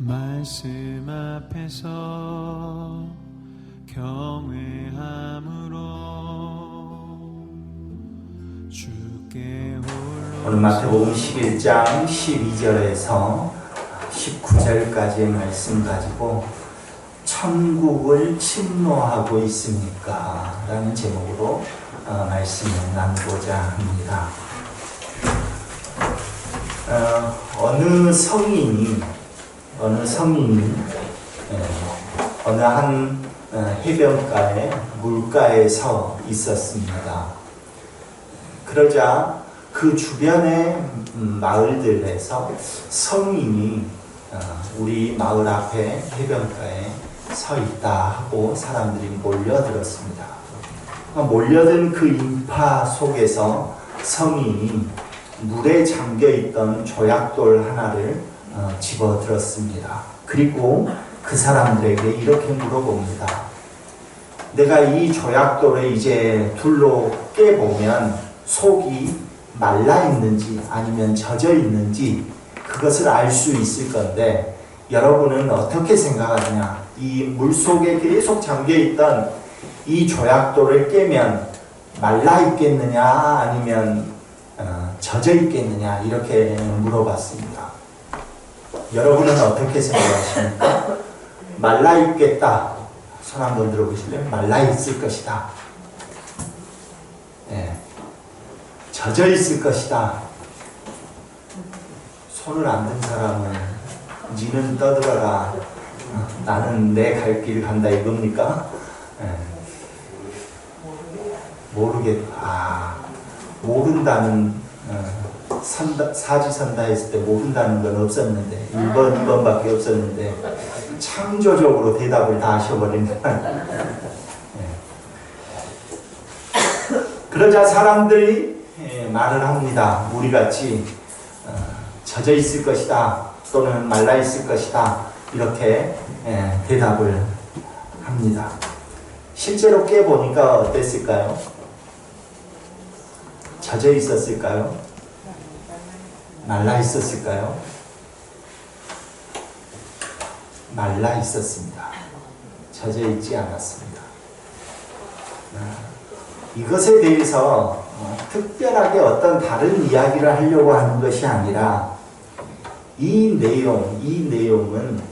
말씀 앞에서 경외함으로 주께 오늘 마태복음 11장 12절에서 19절까지의 말씀 가지고 천국을 침노하고 있습니까? 라는 제목으로 말씀을 나누고자 합니다. 어느 성인이 어느 한 해변가에 물가에 서 있었습니다. 그러자 그 주변의 마을들에서 성인이 우리 마을 앞에 해변가에 서 있다 하고 사람들이 몰려들었습니다. 몰려든 그 인파 속에서 성인이 물에 잠겨있던 조약돌 하나를 집어들었습니다. 그리고 그 사람들에게 이렇게 물어봅니다. 내가 이 조약돌을 이제 둘로 깨보면 속이 말라있는지 아니면 젖어있는지 그것을 알 수 있을 건데 여러분은 어떻게 생각하느냐? 이 물속에 계속 잠겨있던 이 조약돌을 깨면 말라있겠느냐 아니면 젖어있겠느냐 이렇게 물어봤습니다. 여러분은 어떻게 생각하십니까? 말라있겠다. 손 한번 들어보실래요? 말라있을 것이다. 네. 젖어있을 것이다. 손을 안 든 사람은 니는 떠들어라. 나는 내 갈 길 간다 이겁니까? 네. 모른다는 사지선다 했을 때 모른다는 건 없었는데 1번, 2번밖에 없었는데 창조적으로 대답을 다 하셔버린다. 네. 그러자 사람들이 말을 합니다. 우리같이 젖어 있을 것이다 또는 말라 있을 것이다 이렇게 대답을 합니다. 실제로 깨보니까 어땠을까요? 젖어 있었을까요? 말라 있었을까요? 말라 있었습니다. 젖어 있지 않았습니다. 이것에 대해서 특별하게 어떤 다른 이야기를 하려고 하는 것이 아니라 이 내용은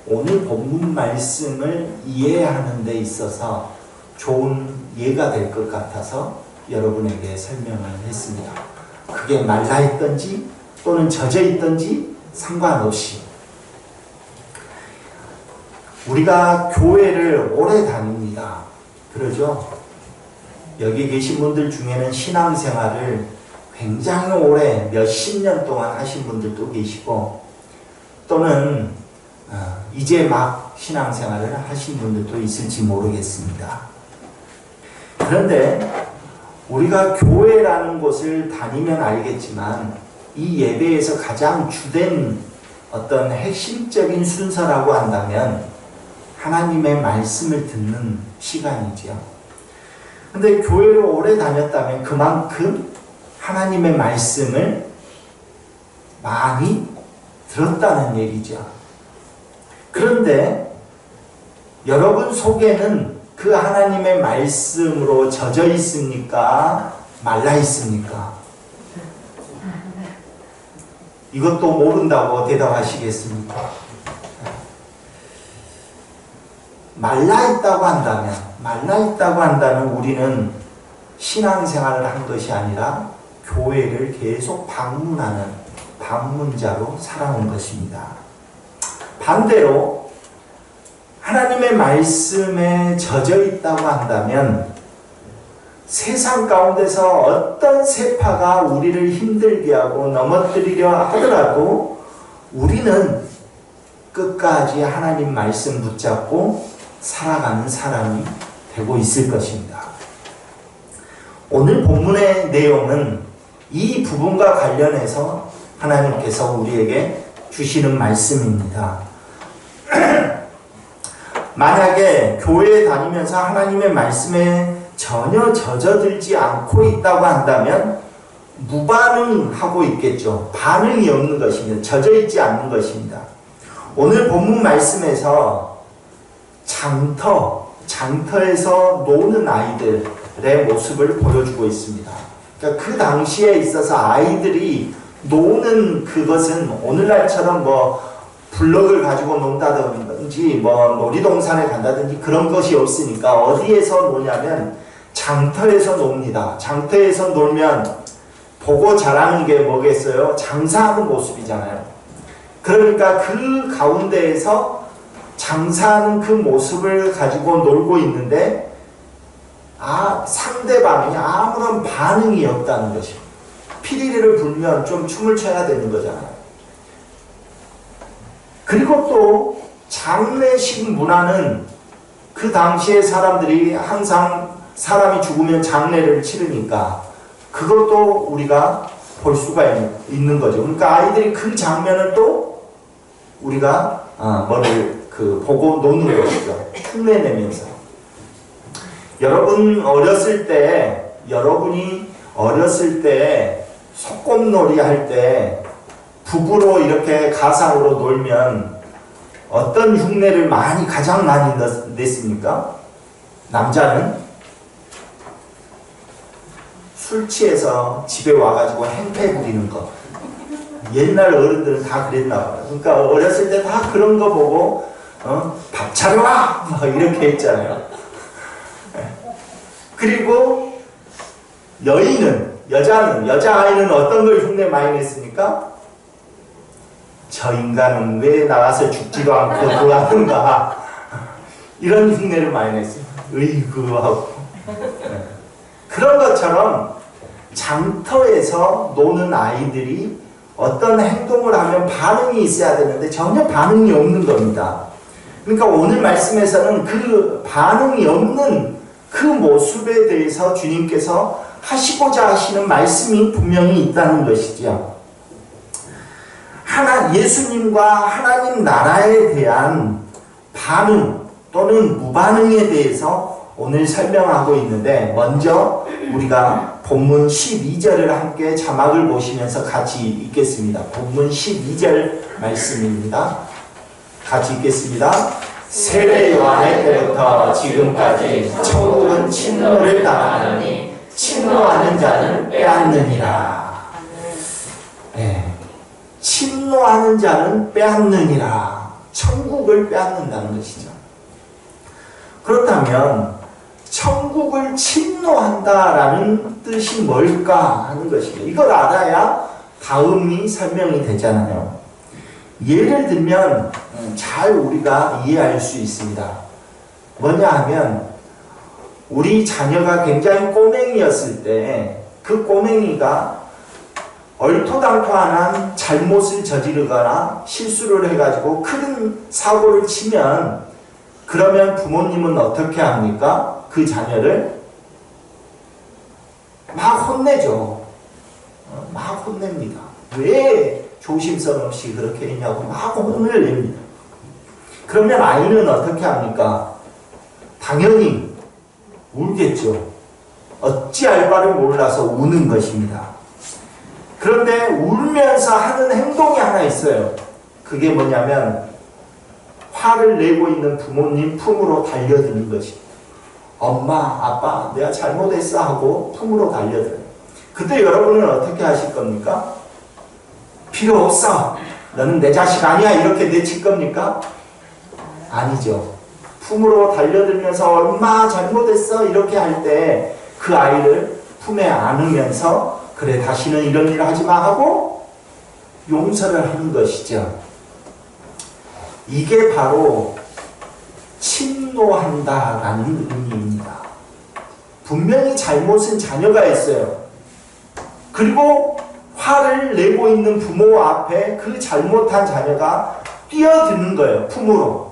오늘 본문 말씀을 이해하는 데 있어서 좋은 예가 될 것 같아서 여러분에게 설명을 했습니다. 그게 말라있던지 또는 젖어있던지 상관없이 우리가 교회를 오래 다닙니다. 그러죠? 여기 계신 분들 중에는 신앙생활을 굉장히 오래 몇십 년 동안 하신 분들도 계시고 또는 이제 막 신앙생활을 하신 분들도 있을지 모르겠습니다. 그런데 우리가 교회라는 곳을 다니면 알겠지만 이 예배에서 가장 주된 어떤 핵심적인 순서라고 한다면 하나님의 말씀을 듣는 시간이지요. 근데 교회를 오래 다녔다면 그만큼 하나님의 말씀을 많이 들었다는 얘기죠. 그런데 여러분 속에는 그 하나님의 말씀으로 젖어 있습니까? 말라 있습니까? 이것도 모른다고 대답하시겠습니까? 말라 있다고 한다면 우리는 신앙생활을 한 것이 아니라 교회를 계속 방문하는 방문자로 살아온 것입니다. 반대로 하나님의 말씀에 젖어 있다고 한다면 세상 가운데서 어떤 세파가 우리를 힘들게 하고 넘어뜨리려 하더라도 우리는 끝까지 하나님 말씀 붙잡고 살아가는 사람이 되고 있을 것입니다. 오늘 본문의 내용은 이 부분과 관련해서 하나님께서 우리에게 주시는 말씀입니다. 만약에 교회에 다니면서 하나님의 말씀에 전혀 젖어들지 않고 있다고 한다면 무반응하고 있겠죠. 반응이 없는 것입니다. 젖어 있지 않는 것입니다. 오늘 본문 말씀에서 장터에서 노는 아이들의 모습을 보여주고 있습니다. 그러니까 그 당시에 있어서 아이들이 노는 그것은 오늘날처럼 뭐 블럭을 가지고 논다든지 뭐 놀이동산에 간다든지 그런 것이 없으니까 어디에서 노냐면 장터에서 놉니다. 장터에서 놀면 보고 자라는 게 뭐겠어요? 장사하는 모습이잖아요. 그러니까 그 가운데에서 장사하는 그 모습을 가지고 놀고 있는데 상대방이 아무런 반응이 없다는 것입니다. 피리리를 불면 좀 춤을 춰야 되는 거잖아요. 그리고 또 장례식 문화는 그 당시에 사람들이 항상 사람이 죽으면 장례를 치르니까 그것도 우리가 볼 수가 있는 거죠. 그러니까 아이들이 그 장면을 또 우리가 보고 노는 것이죠. 흉내내면서. 여러분이 어렸을 때 소꿉놀이 할 때 부부로 이렇게 가상으로 놀면 어떤 흉내를 가장 많이 냈습니까? 남자는 술 취해서 집에 와가지고 행패 부리는 거. 옛날 어른들은 다 그랬나 봐요. 그러니까 어렸을 때 다 그런 거 보고 밥 차려와! 막 이렇게 했잖아요. 그리고 여자아이는 어떤 걸 흉내 많이 냈습니까? 저 인간은 왜 나가서 죽지도 않고 돌아가는가? 이런 흉내를 많이 냈어요. 으이구 하고. 그런 것처럼 장터에서 노는 아이들이 어떤 행동을 하면 반응이 있어야 되는데 전혀 반응이 없는 겁니다. 그러니까 오늘 말씀에서는 그 반응이 없는 그 모습에 대해서 주님께서 하시고자 하시는 말씀이 분명히 있다는 것이죠. 예수님과 하나님 나라에 대한 반응 또는 무반응에 대해서 오늘 설명하고 있는데, 먼저 우리가 본문 12절을 함께 자막을 보시면서 같이 읽겠습니다. 본문 12절 말씀입니다. 같이 읽겠습니다. 세례 요한의 때부터 지금까지 천국은 침노를 당하느니 침노하는 자는 빼앗느니라. 네. 침노하는 자는 빼앗느니라. 천국을 빼앗는다는 것이죠. 그렇다면 천국을 침노한다라는 뜻이 뭘까 하는 것이죠. 이걸 알아야 다음이 설명이 되잖아요. 예를 들면 잘 우리가 이해할 수 있습니다. 뭐냐 하면 우리 자녀가 굉장히 꼬맹이였을 때 그 꼬맹이가 얼토당토안한 잘못을 저지르거나 실수를 해가지고 큰 사고를 치면, 그러면 부모님은 어떻게 합니까? 그 자녀를 막 혼내죠. 막 혼냅니다. 왜 조심성 없이 그렇게 했냐고 막 혼을 냅니다. 그러면 아이는 어떻게 합니까? 당연히 울겠죠. 어찌할 바를 몰라서 우는 것입니다. 그런데 울면서 하는 행동이 하나 있어요. 그게 뭐냐면 화를 내고 있는 부모님 품으로 달려드는 것입니다. 엄마, 아빠, 내가 잘못했어 하고 품으로 달려들어요. 그때 여러분은 어떻게 하실 겁니까? 필요 없어. 너는 내 자식 아니야. 이렇게 내칠 겁니까? 아니죠. 품으로 달려들면서 엄마 잘못했어. 이렇게 할 때 그 아이를 품에 안으면서 그래 다시는 이런 일 하지 마 하고 용서를 하는 것이죠. 이게 바로 침노한다라는 의미입니다. 분명히 잘못은 자녀가 했어요. 그리고 화를 내고 있는 부모 앞에 그 잘못한 자녀가 뛰어드는 거예요. 품으로.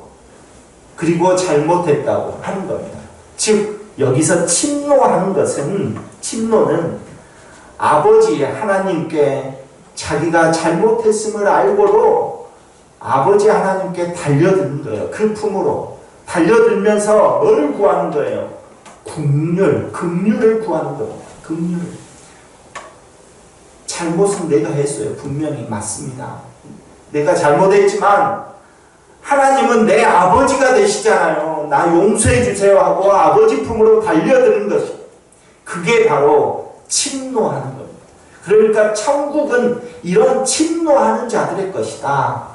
그리고 잘못했다고 하는 겁니다. 즉 여기서 침노하는 것은, 침노는 아버지 하나님께 자기가 잘못했음을 알고도 아버지 하나님께 달려드는 거예요. 그 품으로 달려들면서 뭐를 구하는 거예요? 긍휼을 구하는 겁니다. 긍휼. 잘못은 내가 했어요. 분명히 맞습니다. 내가 잘못했지만 하나님은 내 아버지가 되시잖아요. 나 용서해 주세요 하고 아버지 품으로 달려드는 것이, 그게 바로 침노하는 겁니다. 그러니까 천국은 이런 침노하는 자들의 것이다.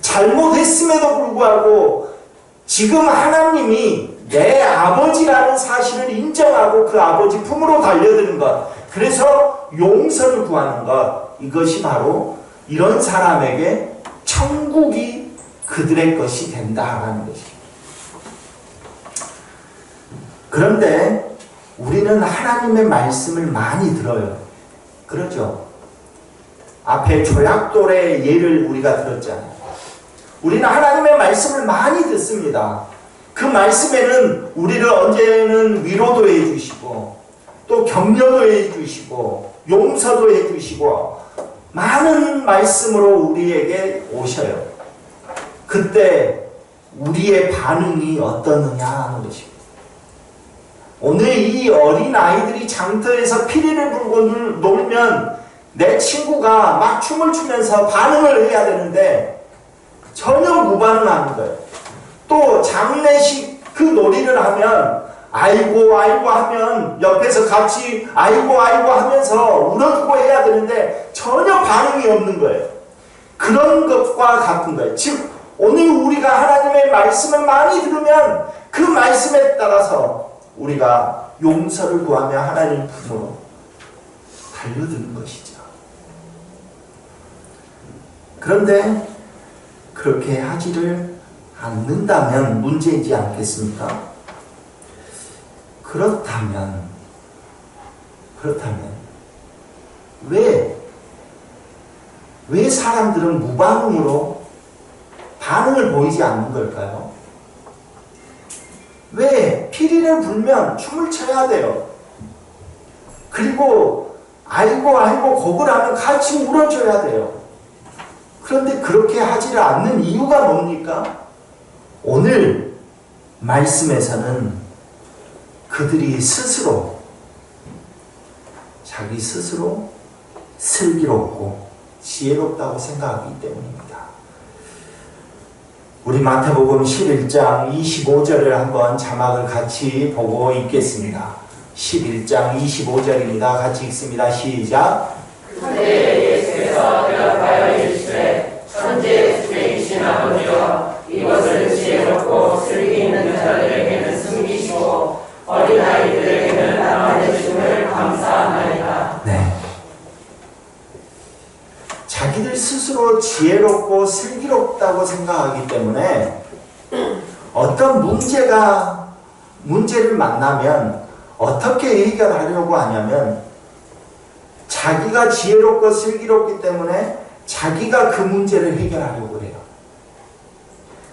잘못했음에도 불구하고 지금 하나님이 내 아버지라는 사실을 인정하고 그 아버지 품으로 달려드는 것, 그래서 용서를 구하는 것, 이것이 바로 이런 사람에게 천국이 그들의 것이 된다라는 것입니다. 그런데 우리는 하나님의 말씀을 많이 들어요. 그렇죠? 앞에 조약돌의 예를 우리가 들었잖아요. 우리는 하나님의 말씀을 많이 듣습니다. 그 말씀에는 우리를 언제는 위로도 해주시고 또 격려도 해주시고 용서도 해주시고 많은 말씀으로 우리에게 오셔요. 그때 우리의 반응이 어떠느냐 하는 것입니다. 오늘 이 어린 아이들이 장터에서 피리를 불고 놀면 내 친구가 막 춤을 추면서 반응을 해야 되는데 전혀 무반응하는 거예요. 또 장례식 그 놀이를 하면 아이고 아이고 하면 옆에서 같이 아이고 아이고 하면서 울어주고 해야 되는데 전혀 반응이 없는 거예요. 그런 것과 같은 거예요. 즉 오늘 우리가 하나님의 말씀을 많이 들으면 그 말씀에 따라서 우리가 용서를 구하며 하나님 품으로 달려드는 것이죠. 그런데 그렇게 하지를 않는다면 문제이지 않겠습니까? 그렇다면 왜 사람들은 무반응으로 반응을 보이지 않는 걸까요? 왜 피리를 불면 춤을 춰야 돼요? 그리고 아이고 아이고 곡을 하면 같이 울어줘야 돼요. 그런데 그렇게 하지를 않는 이유가 뭡니까? 오늘 말씀에서는 그들이 스스로 자기 스스로 슬기롭고 지혜롭다고 생각하기 때문입니다. 우리 마태복음 11장 25절을 한번 자막을 같이 보고 읽겠습니다. 11장 25절입니다. 같이 읽습니다. 시작. 그때 예수께서 대답하여 이르시되 천지의 주이신 아버지여 이것을 지혜롭고 슬기 있는 자들에게는 숨기시고 어린아이들에게는 나눠주심을 감사하나이다. 네. 자기들 스스로 지혜롭고 슬기롭다고 생각하기 때문에 어떤 문제를 만나면 어떻게 해결하려고 하냐면 자기가 지혜롭고 슬기롭기 때문에 자기가 그 문제를 해결하려고 해요.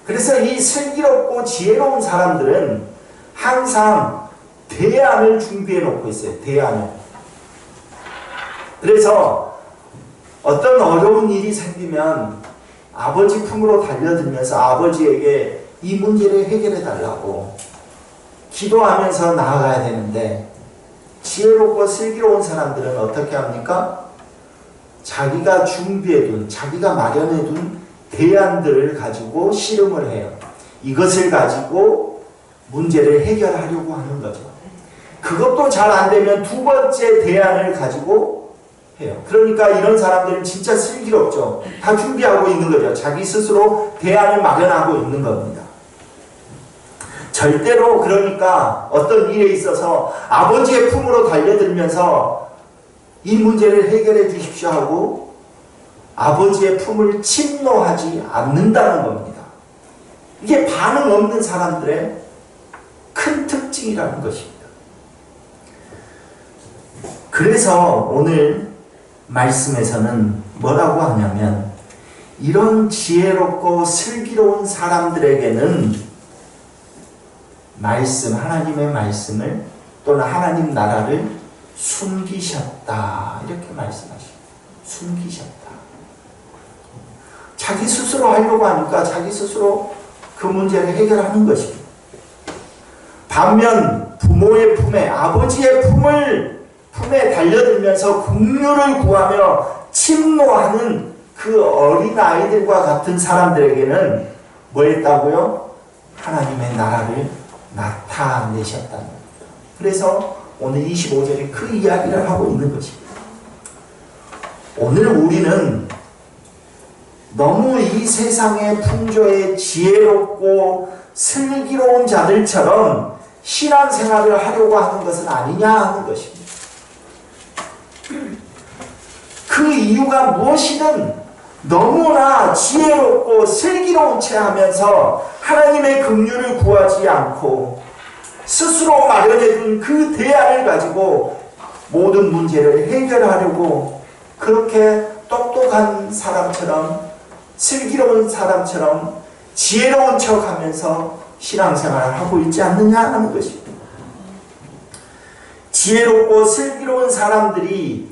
그래서 이 슬기롭고 지혜로운 사람들은 항상 대안을 준비해 놓고 있어요. 대안을. 그래서 어떤 어려운 일이 생기면 아버지 품으로 달려들면서 아버지에게 이 문제를 해결해 달라고 기도하면서 나아가야 되는데 지혜롭고 슬기로운 사람들은 어떻게 합니까? 자기가 준비해둔, 자기가 마련해둔 대안들을 가지고 씨름을 해요. 이것을 가지고 문제를 해결하려고 하는 거죠. 그것도 잘 안 되면 두 번째 대안을 가지고 해요. 그러니까 이런 사람들은 진짜 슬기롭죠. 다 준비하고 있는 거죠. 자기 스스로 대안을 마련하고 있는 겁니다. 절대로 그러니까 어떤 일에 있어서 아버지의 품으로 달려들면서 이 문제를 해결해 주십시오 하고 아버지의 품을 침노하지 않는다는 겁니다. 이게 반응 없는 사람들의 큰 특징이라는 것입니다. 그래서 오늘 말씀에서는 뭐라고 하냐면 이런 지혜롭고 슬기로운 사람들에게는 하나님의 말씀을 또는 하나님 나라를 숨기셨다. 이렇게 말씀하십니다. 숨기셨다. 자기 스스로 하려고 하니까 자기 스스로 그 문제를 해결하는 것입니다. 반면 부모의 품에, 아버지의 품에 달려들면서 긍휼을 구하며 침노하는 그 어린아이들과 같은 사람들에게는 뭐 했다고요? 하나님의 나라를 나타내셨다는 거예요. 그래서 오늘 25절에 그 이야기를 하고 있는 것입니다. 오늘 우리는 너무 이 세상의 풍조에 지혜롭고 슬기로운 자들처럼 신앙생활을 하려고 하는 것은 아니냐 하는 것입니다. 그 이유가 무엇이든 너무나 지혜롭고 슬기로운 채 하면서 하나님의 긍휼을 구하지 않고 스스로 마련해둔 그 대안을 가지고 모든 문제를 해결하려고 그렇게 똑똑한 사람처럼 슬기로운 사람처럼 지혜로운 척하면서 신앙생활을 하고 있지 않느냐 하는 것입니다. 지혜롭고 슬기로운 사람들이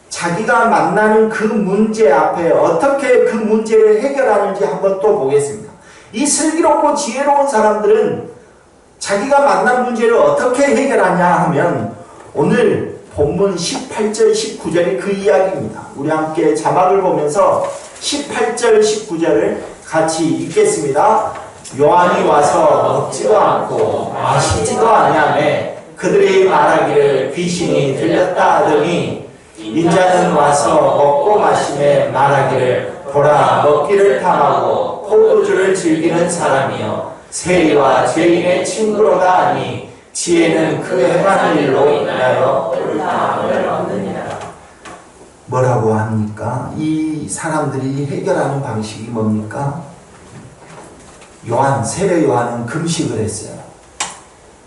자기가 만나는 그 문제 앞에 어떻게 그 문제를 해결하는지 한번 또 보겠습니다. 이 슬기롭고 지혜로운 사람들은 자기가 만난 문제를 어떻게 해결하냐 하면 오늘 본문 18절 19절이 그 이야기입니다. 우리 함께 자막을 보면서 18절 19절을 같이 읽겠습니다. 요한이 와서 먹지도 않고 마시지도 아니하며 그들이 말하기를 귀신이 들렸다 하더니 인자는 와서 먹고 마시며 말하기를 보라 먹기를 탐하고 포도주를 즐기는 사람이요 세리와 죄인의 친구로다 하니 지혜는 그 행하는 일로 인하여 옳다함을 얻느니라. 뭐라고 합니까? 이 사람들이 해결하는 방식이 뭡니까? 세례 요한은 금식을 했어요.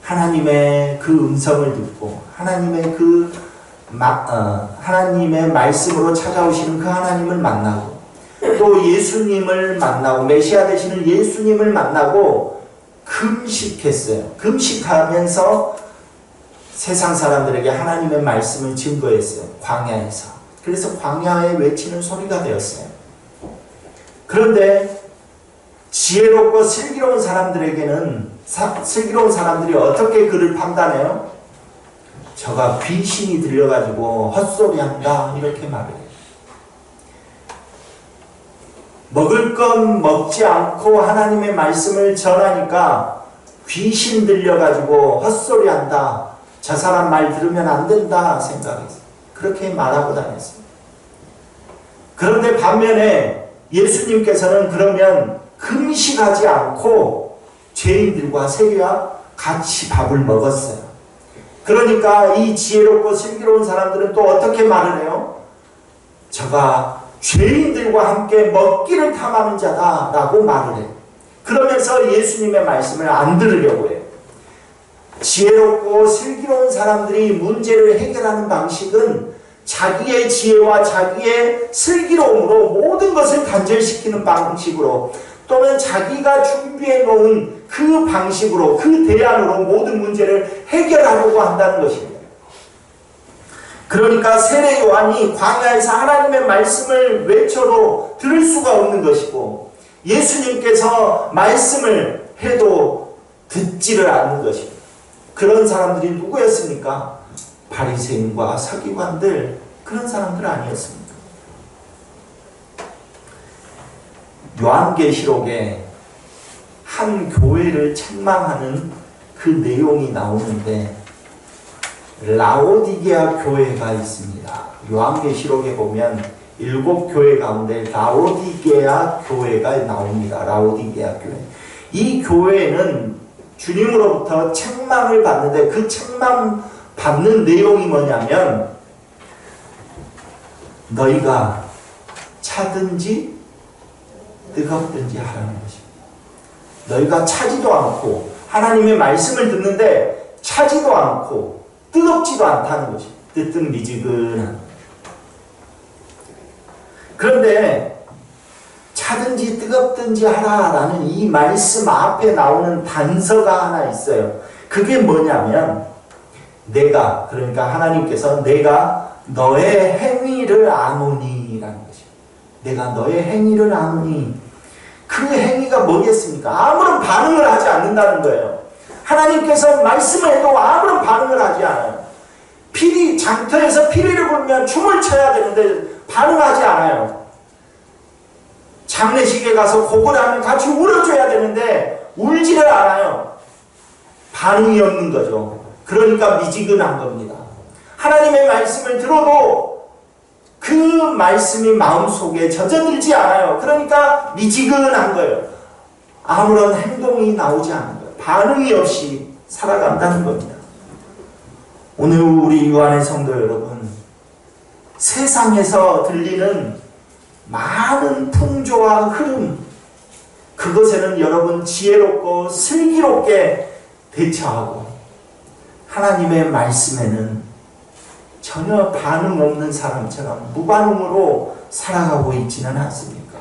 하나님의 그 음성을 듣고 하나님의 말씀으로 찾아오시는 그 하나님을 만나고 또 예수님을 만나고 메시아 되시는 예수님을 만나고 금식했어요. 금식하면서 세상 사람들에게 하나님의 말씀을 증거했어요. 광야에서. 그래서 광야에 외치는 소리가 되었어요. 그런데 지혜롭고 슬기로운 사람들에게는 슬기로운 사람들이 어떻게 그를 판단해요? 저가 귀신이 들려가지고 헛소리한다 이렇게 말해요. 먹을 건 먹지 않고 하나님의 말씀을 전하니까 귀신 들려가지고 헛소리한다. 저 사람 말 들으면 안 된다 생각했어요. 그렇게 말하고 다녔어요. 그런데 반면에 예수님께서는 그러면 금식하지 않고 죄인들과 세리와 같이 밥을 먹었어요. 그러니까 이 지혜롭고 슬기로운 사람들은 또 어떻게 말을 해요? 저가 죄인들과 함께 먹기를 탐하는 자다라고 말을 해요. 그러면서 예수님의 말씀을 안 들으려고 해요. 지혜롭고 슬기로운 사람들이 문제를 해결하는 방식은 자기의 지혜와 자기의 슬기로움으로 모든 것을 단절시키는 방식으로 또는 자기가 준비해 놓은 그 방식으로 그 대안으로 모든 문제를 해결하려고 한다는 것입니다. 그러니까 세례 요한이 광야에서 하나님의 말씀을 외쳐도 들을 수가 없는 것이고 예수님께서 말씀을 해도 듣지를 않는 것입니다. 그런 사람들이 누구였습니까? 바리새인과 서기관들, 그런 사람들 아니었습니까? 요한계시록에 한 교회를 책망하는 그 내용이 나오는데 라오디게아 교회가 있습니다. 요한계시록에 보면 7교회 가운데 라오디게아 교회가 나옵니다. 라오디게아 교회. 이 교회는 주님으로부터 책망을 받는데 그 책망 받는 내용이 뭐냐면 너희가 차든지 뜨겁든지 하라는 것입니다. 너희가 차지도 않고 하나님의 말씀을 듣는데 차지도 않고 뜨겁지도 않다는 것입니다. 뜨뜻미지근한. 그런데 차든지 뜨겁든지 하라라는 이 말씀 앞에 나오는 단서가 하나 있어요. 그게 뭐냐면 내가, 그러니까 하나님께서 내가 너의 행위를 아노니라는 것입니다. 내가 너의 행위를 아노니. 그 행위가 뭐겠습니까? 아무런 반응을 하지 않는다는 거예요. 하나님께서 말씀을 해도 아무런 반응을 하지 않아요. 장터에서 피리를 불면 춤을 춰야 되는데 반응하지 않아요. 장례식에 가서 고고라면 같이 울어줘야 되는데 울지를 않아요. 반응이 없는 거죠. 그러니까 미지근한 겁니다. 하나님의 말씀을 들어도 그 말씀이 마음속에 젖어들지 않아요. 그러니까 미지근한 거예요. 아무런 행동이 나오지 않는 거예요. 반응이 없이 살아간다는 겁니다. 오늘 우리 유한의 성도 여러분, 세상에서 들리는 많은 풍조와 흐름, 그것에는 여러분 지혜롭고 슬기롭게 대처하고 하나님의 말씀에는 전혀 반응 없는 사람처럼 무반응으로 살아가고 있지는 않습니까?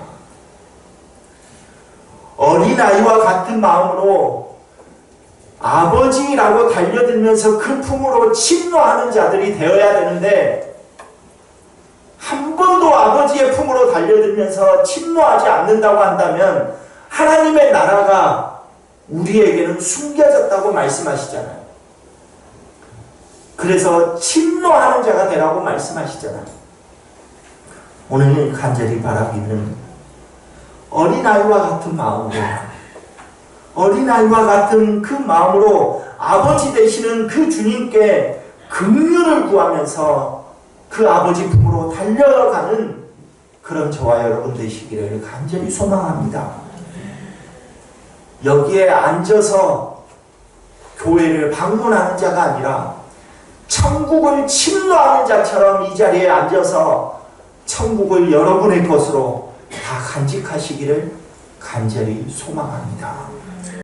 어린아이와 같은 마음으로 아버지라고 달려들면서 그 품으로 침노하는 자들이 되어야 되는데, 한 번도 아버지의 품으로 달려들면서 침노하지 않는다고 한다면 하나님의 나라가 우리에게는 숨겨졌다고 말씀하시잖아요. 그래서 침노하는 자가 되라고 말씀하시잖아요. 오늘 간절히 바라기는 어린아이와 같은 마음으로, 어린아이와 같은 그 마음으로 아버지 되시는 그 주님께 긍휼을 구하면서 그 아버지 품으로 달려가는 그런 저와 여러분 되시기를 간절히 소망합니다. 여기에 앉아서 교회를 방문하는 자가 아니라 천국을 침노하는 자처럼 이 자리에 앉아서 천국을 여러분의 것으로 다 간직하시기를 간절히 소망합니다.